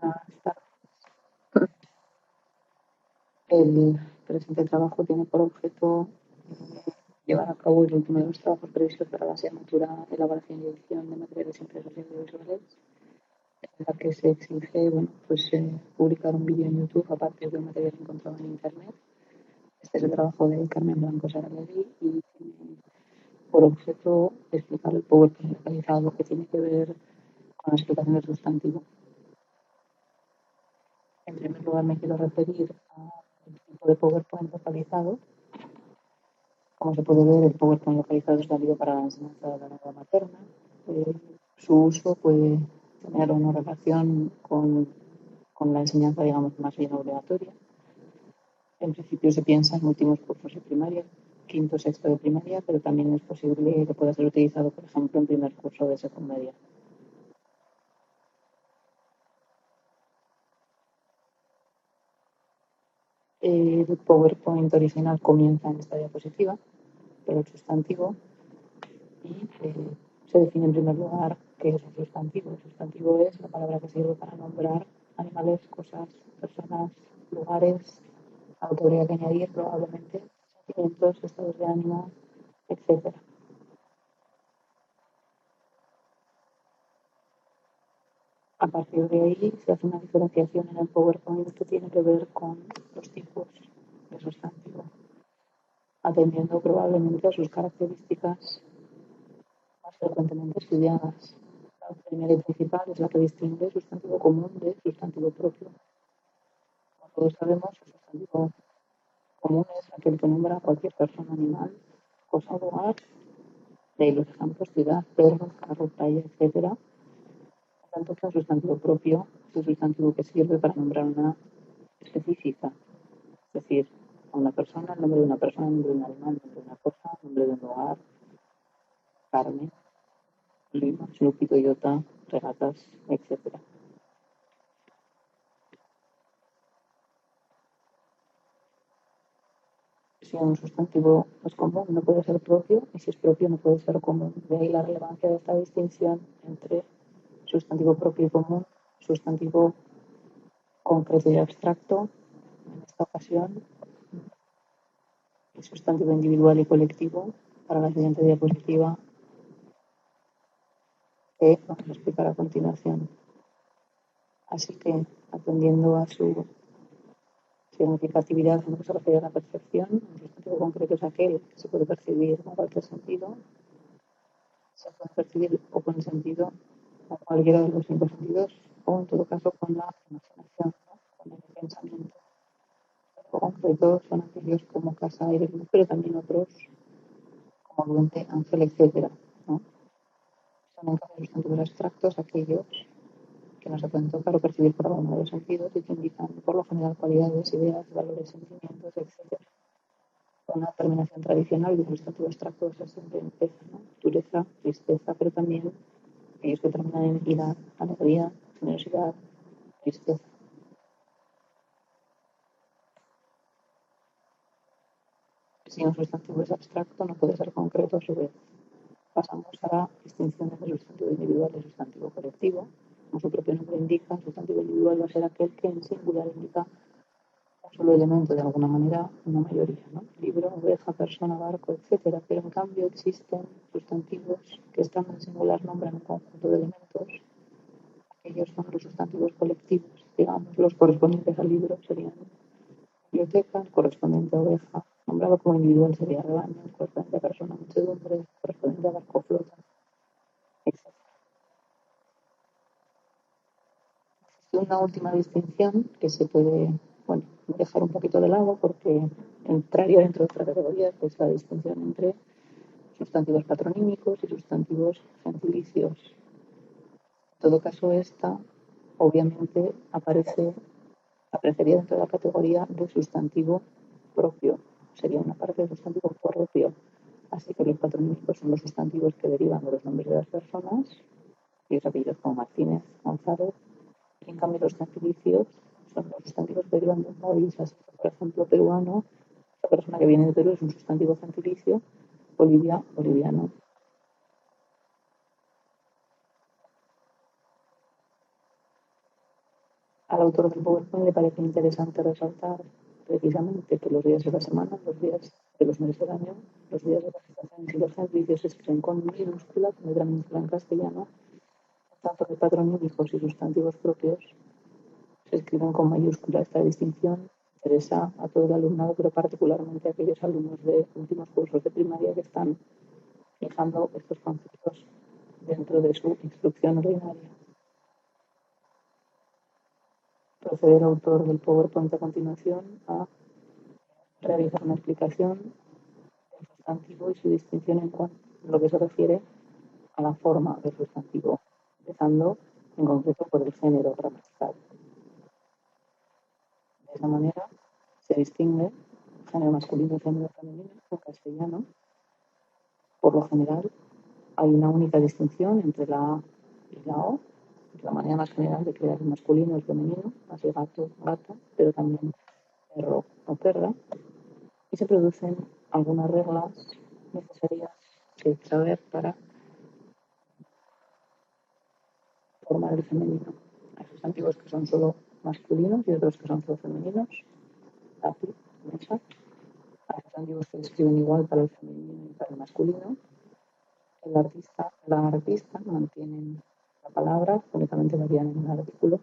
Buenas tardes. El presente trabajo tiene por objeto llevar a cabo el último de los trabajos previstos para la asignatura elaboración y edición de materiales impresos y audiovisuales, en la que se exige publicar un vídeo en YouTube a partir de un material encontrado en Internet. Este es el trabajo de Carmen Blanco Saralegui y tiene por objeto explicar el PowerPoint localizado que tiene que ver con la explicación del sustantivo. En primer lugar, me quiero referir al tipo de PowerPoint localizado. Como se puede ver, el PowerPoint localizado es válido para la enseñanza de la lengua materna. Su uso puede tener una relación con la enseñanza, digamos, más bien obligatoria. En principio se piensa en últimos cursos de primaria, quinto, sexto de primaria, pero también es posible que pueda ser utilizado, por ejemplo, en primer curso de secundaria. El PowerPoint original comienza en esta diapositiva, por el sustantivo, y se define en primer lugar qué es un sustantivo. El sustantivo es la palabra que sirve para nombrar animales, cosas, personas, lugares, algo que habría que añadir probablemente, sentimientos, estados de ánimo, etc. A partir de ahí se hace una diferenciación en el PowerPoint que tiene que ver con los tipos de sustantivo, atendiendo probablemente a sus características más frecuentemente estudiadas. La primera y principal es la que distingue sustantivo común de sustantivo propio. Como todos sabemos, el sustantivo común es aquel que nombra a cualquier persona, animal, cosa o lugar. De ahí los ejemplos: ciudad, perro, carro, playa, etc. En tanto que un sustantivo propio es el sustantivo que sirve para nombrar una específica, es decir, a una persona, el nombre de una persona, el nombre de un animal, el nombre de una cosa, el nombre de un lugar, Carmen, Lima, Snoopy, Toyota, regatas, etc. Si un sustantivo es común, no puede ser propio, y si es propio, no puede ser común. De ahí la relevancia de esta distinción entre sustantivo propio y común, sustantivo concreto y abstracto, en esta ocasión, y sustantivo individual y colectivo, para la siguiente diapositiva, que vamos a explicar a continuación. Así que, atendiendo a su significatividad en lo que se refiere a la percepción, un sustantivo concreto es aquel que se puede percibir con cualquier sentido, se puede percibir o con sentido, con cualquiera de los cinco sentidos, o en todo caso con la imaginación, ¿no? Con el pensamiento. Los concretos son aquellos como casa, aire, luz, pero también otros como duende, ángel, etc. ¿No? Son en cambio sustantivos abstractos aquellos que no se pueden tocar o percibir por alguno de los sentidos y que indican por lo general cualidades, ideas, valores, sentimientos, etc. Una terminación tradicional de un sustantivo abstracto es siempre en peza, ¿no? Dureza, tristeza, pero también aquellos que terminan en ira, alegría, generosidad, tristeza. Si un sustantivo es abstracto, no puede ser concreto a su vez. Pasamos a la distinción entre sustantivo individual y sustantivo colectivo. Como su propio nombre indica, el sustantivo individual va a ser aquel que en singular indica un solo elemento, de alguna manera, una mayoría, ¿no? Libro, oveja, persona, barco, etc. Pero en cambio existen sustantivos que estando en singular nombran un conjunto de elementos. Aquellos son los sustantivos colectivos, digamos, los correspondientes al libro serían biblioteca, el correspondiente a oveja, nombrado como individual sería rebaño, el correspondiente a persona, muchedumbre, el correspondiente a barco, flota, etc. Existe una última distinción que se puede, dejar un poquito de lado porque entraría dentro de otra categoría, que es la distinción entre sustantivos patronímicos y sustantivos gentilicios. En todo caso, esta obviamente aparecería dentro de la categoría de sustantivo propio, sería una parte del sustantivo propio. Así que los patronímicos son los sustantivos que derivan de los nombres de las personas, y los apellidos como Martínez, González, y en cambio los gentilicios son los sustantivos que derivan de un país. Así que, por ejemplo, peruano, la persona que viene de Perú es un sustantivo gentilicio, Bolivia, boliviano. Al autor del PowerPoint le parece interesante resaltar precisamente que los días de la semana, los días de los meses del año, los días de las estaciones y los servicios se escriben con minúscula, con letra minúscula en castellano, tanto que patronímicos y sustantivos propios se escriben con mayúscula. Esta distinción interesa a todo el alumnado, pero particularmente a aquellos alumnos de últimos cursos de primaria que están fijando estos conceptos dentro de su instrucción ordinaria. Procede el autor del PowerPoint a continuación a realizar una explicación del sustantivo y su distinción en cuanto a lo que se refiere a la forma del sustantivo, empezando en concreto por el género gramatical. De esa manera se distingue género masculino y género femenino en castellano. Por lo general, hay una única distinción entre la A y la O, la manera más general de crear el masculino y el femenino, así gato, gata, pero también perro o perra, y se producen algunas reglas necesarias que hay que saber para formar el femenino. Hay sustantivos que son solo masculinos y otros que son solo femeninos. Lápiz, mesa. Hay sustantivos que se escriben igual para el femenino y para el masculino. La artista mantienen la palabra, únicamente varían en un artículo.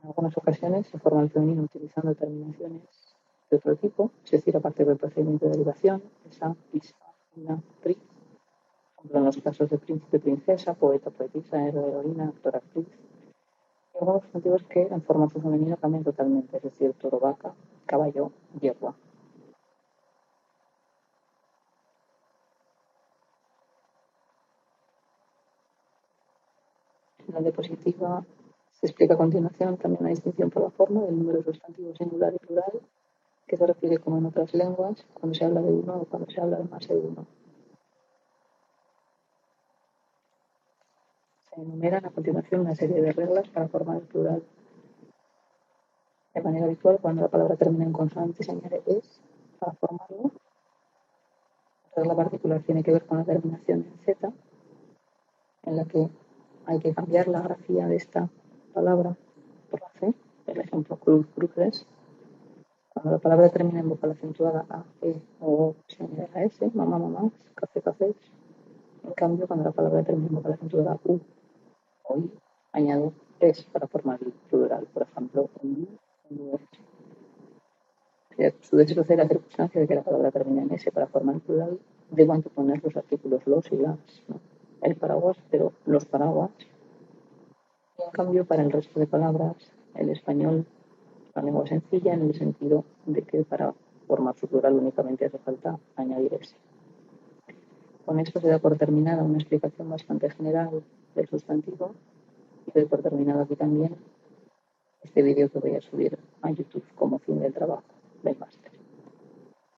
En algunas ocasiones se forma el femenino utilizando terminaciones de otro tipo, es decir, aparte del procedimiento de derivación, esa, isa, ina, pri. Por ejemplo, en los casos de príncipe, princesa, poeta, poetisa, héroe, heroína, actor, actriz. Y algunos sustantivos que en formato femenino cambian totalmente, es decir, toro, vaca, caballo, yegua. En la diapositiva se explica a continuación también la distinción por la forma del número sustantivo singular y plural, que se refiere como en otras lenguas cuando se habla de uno o cuando se habla de más de uno. Se enumeran a continuación una serie de reglas para formar el plural. De manera habitual, cuando la palabra termina en consonante, se añade es para formarlo. La regla particular tiene que ver con la terminación en z, en la que hay que cambiar la grafía de esta palabra por la c. El ejemplo cruz, cruces. Cuando la palabra termina en vocal acentuada a, e o o, se añade la s, mamá, mamás, café, cafés. En cambio, cuando la palabra termina en vocal acentuada a u o i, añado es para formar el plural. Por ejemplo, un su derecho de la circunstancia de que la palabra termine en S para formar el plural, debo anteponer los artículos los y las. ¿No? El paraguas, pero los paraguas. Y en cambio, para el resto de palabras, el español, la lengua sencilla, en el sentido de que para formar su plural únicamente hace falta añadir S. Con esto se da por terminada una explicación bastante general del sustantivo y doy por terminado aquí también este vídeo que voy a subir a YouTube como fin del trabajo del máster.